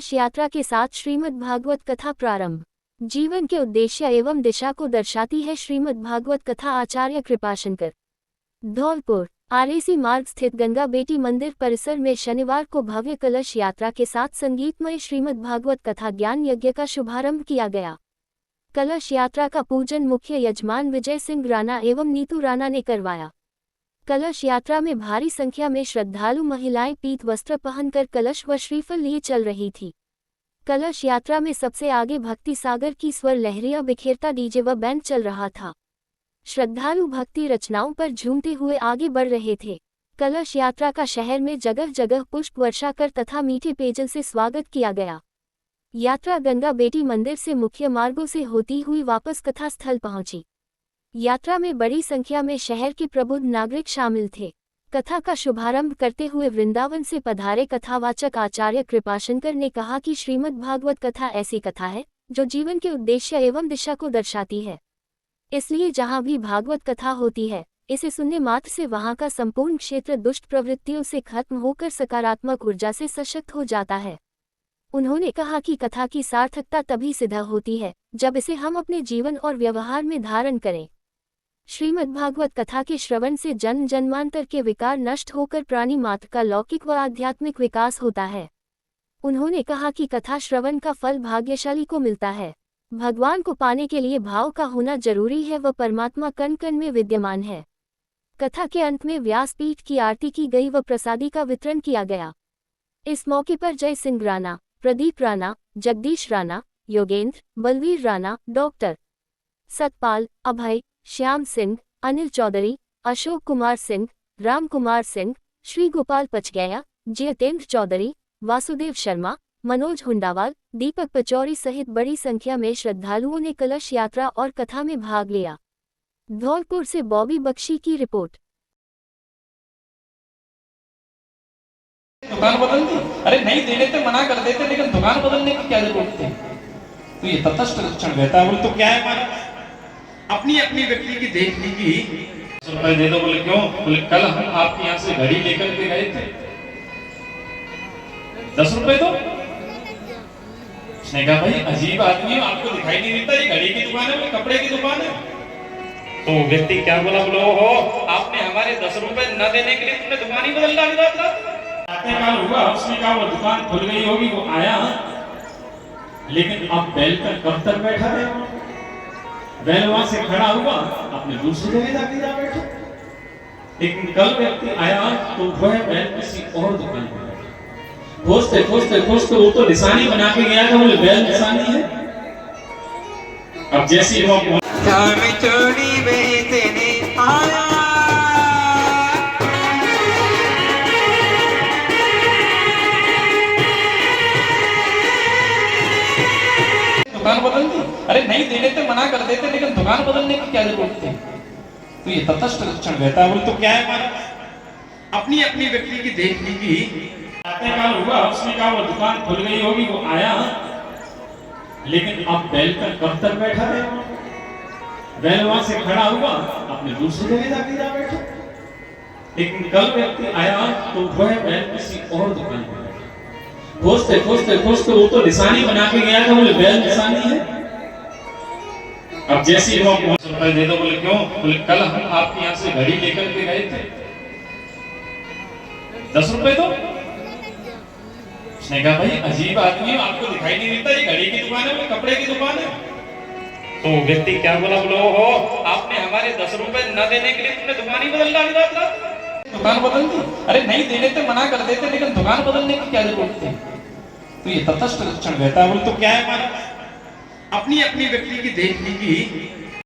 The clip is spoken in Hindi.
कलश यात्रा के साथ श्रीमद् भागवत कथा प्रारंभ। जीवन के उद्देश्य एवं दिशा को दर्शाती है श्रीमद् भागवत कथा। आचार्य कृपाशंकर। धौलपुर आरएसी मार्ग स्थित गंगा बेटी मंदिर परिसर में शनिवार को भव्य कलश यात्रा के साथ संगीतमय श्रीमद् भागवत कथा ज्ञान यज्ञ का शुभारंभ किया गया। कलश यात्रा का पूजन मुख्य यजमान विजय सिंह राणा एवं नीतू राणा ने करवाया। कलश यात्रा में भारी संख्या में श्रद्धालु महिलाएं पीत वस्त्र पहनकर कलश व श्रीफल लिए चल रही थी। कलश यात्रा में सबसे आगे भक्ति सागर की स्वर लहरियां बिखेरता डीजे व बैंड चल रहा था। श्रद्धालु भक्ति रचनाओं पर झूमते हुए आगे बढ़ रहे थे। कलश यात्रा का शहर में जगह जगह पुष्प वर्षा कर तथा मीठे पेयजल से स्वागत किया गया। यात्रा गंगा बेटी मंदिर से मुख्य मार्गों से होती हुई वापस कथा स्थल पहुंची। यात्रा में बड़ी संख्या में शहर के प्रबुद्ध नागरिक शामिल थे। कथा का शुभारंभ करते हुए वृंदावन से पधारे कथावाचक आचार्य कृपाशंकर ने कहा कि श्रीमद् भागवत कथा ऐसी कथा है जो जीवन के उद्देश्य एवं दिशा को दर्शाती है। इसलिए जहाँ भी भागवत कथा होती है, इसे सुनने मात्र से वहाँ का संपूर्ण क्षेत्र दुष्ट प्रवृत्तियों से खत्म होकर सकारात्मक ऊर्जा से सशक्त हो जाता है। उन्होंने कहा कि कथा की सार्थकता तभी सिद्ध होती है जब इसे हम अपने जीवन और व्यवहार में धारण करें। श्रीमद्भागवत कथा के श्रवण से जन्म जन्मांतर के विकार नष्ट होकर प्राणी मात्र का लौकिक व आध्यात्मिक विकास होता है। उन्होंने कहा कि कथा श्रवण का फल भाग्यशाली को मिलता है। भगवान को पाने के लिए भाव का होना जरूरी है व परमात्मा कण कण में विद्यमान है। कथा के अंत में व्यासपीठ की आरती की गई व प्रसादी का वितरण किया गया। इस मौके पर जय सिंह राणा, प्रदीप राणा, जगदीश राणा, योगेंद्र, बलवीर राणा, डॉक्टर सतपाल, अभय, श्याम सिंह, अनिल चौधरी, अशोक कुमार सिंह, राम कुमार सिंह, श्री गोपाल पचगैया, जितेंद्र चौधरी, वासुदेव शर्मा, मनोज हुंडावाल, दीपक पचौरी सहित बड़ी संख्या में श्रद्धालुओं ने कलश यात्रा और कथा में भाग लिया। धौलपुर से बॉबी बख्शी की रिपोर्ट। दुकान बदल दी? अरे नहीं देने थे, मना कर देते, लेकिन दुकान बदलने की क्या जरूरत थी? तो ये तटस्थ लक्षण रहता है। बोले तो क्या है हमारा अपनी अपनी व्यक्ति की देख लीजिए। रुपए दे दो। बोले क्यों? बोले कल हम आपके यहाँ से घड़ी लेकर के गए थे, 10 रुपए दो। उसने कहा भाई अजीब आदमी हो, आपको दिखाई नहीं देता ये घड़ी की दुकान है, कपड़े की दुकान है? तो व्यक्ति क्या बोला? बोलो हो आपने हमारे 10 रुपए न देने के लिए तुमने दुकान ही बदल डाला। काल हुआ, उसने कहा वो दुकान खुल गई होगी, वो आया, लेकिन अब बैल पर कब तक बैठा रहे? बैल वहां से खड़ा हुआ, अपने दूसरी जगह जाके जा बैठा। लेकिन कल व्यक्ति आया तो वह बैल किसी और दुकान पर खोजते खोजते खोजते वो तो निशानी बना के गया था, बोले बैल निशानी है। अब जैसी वो चोरी में तेने आया, दुकान बदल दी? अरे नहीं देने थे, मना कर देते, लेकिन दुकान बदलने की क्या जरूरत थी? तो ये तटस्थ लक्षण रहता है। बोले तो क्या है हमारा अपनी अपनी व्यक्ति की देख लीजिए। काल हुआ, उसने कहा वो दुकान खुल गई होगी, वो आया, लेकिन अब बैल पर कब तक बैठा रहे? बैल वहां से खड़ा हुआ, अपने दूसरी जगह जाके जा बैठा। लेकिन कल व्यक्ति आया तो वह बैल किसी और दुकान पर खोजते खोजते खोजते वो तो निशानी बना के गया था, बोले बैल निशानी है। अब जैसी वो रुपए दे दो। बोले क्यों? बोले कल हम आपके यहाँ से घड़ी लेकर के गए थे, 10 रुपए दो। उसने कहा भाई अजीब आदमी हो, आपको दिखाई नहीं देता ये घड़ी की दुकान है, कपड़े की दुकान है? तो व्यक्ति क्या बोला? बोलो हो आपने हमारे 10 रुपए न देने के लिए तुमने दुकान ही बदल डाला। दुकान बदल दी? अरे नहीं देने थे, मना कर देते, लेकिन दुकान बदलने की क्या जरूरत थी? तो ये तटस्थ लक्षण रहता है। बोले तो क्या है हमारा अपनी अपनी व्यक्ति की देख लीजिए।